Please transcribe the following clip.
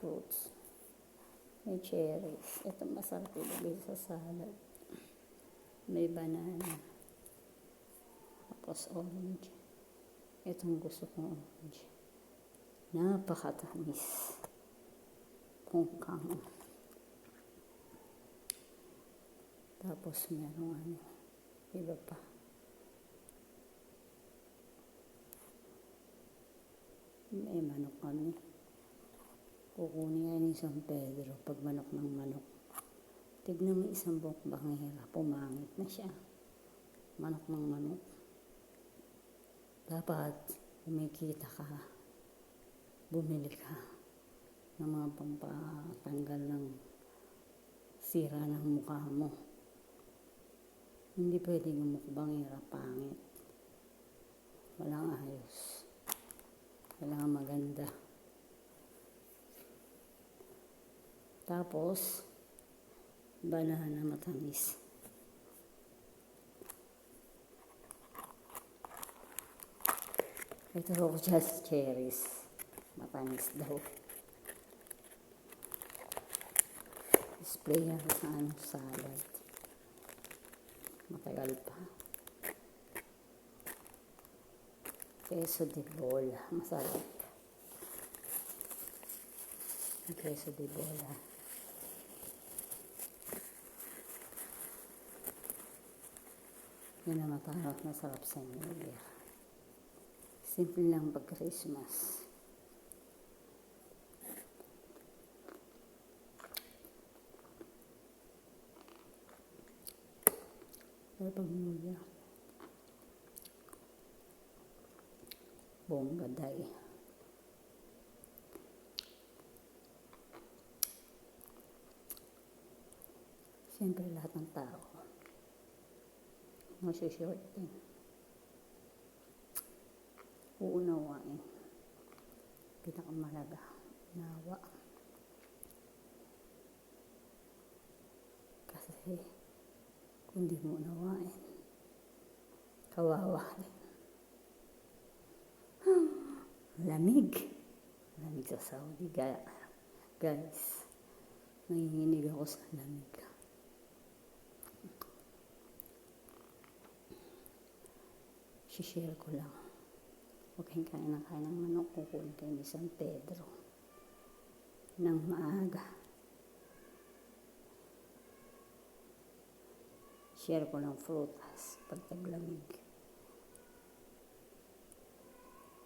Fruits. May cherries. Ito masarap ilagay sa salad. May banana. Tapos orange. Itong gusto kong orange. Napakatamis. Pungkang. Tapos meron iba pa. May manok kami. Kukunin nga ni San Pedro pag manok ng manok. Tignan mo isang bangera, pumangit na siya. Manok ng manok. Dapat kumikita ka, bumili ka ng mga pampatanggal ng sira ng mukha mo. Hindi pwedeng yung mukbangera pangit. Walang ayos. Kailangan maganda. Tapos, banana matamis. Ito ako just cherries. Matamis daw. Display ako sa salad. Matagal pa. Queso de bola. Masarap. Queso de bola. Yan ang masarap sa New Year. Simple lang pag Christmas. Pero pag New Year, bongga day. Siyempre lahat ng tao masishort din. Uunawain. Pinakamalaga. Nawa. Kasi kung di mo unawain, kawawa rin. Lamig. Lamig sa Saudi. Guys, nanginginig ako sa lamig. Share ko lang. Huwag kayong kain ng manok. Kukunin kayo ni San Pedro ng maaga. Share ko lang frutas pag taglamig.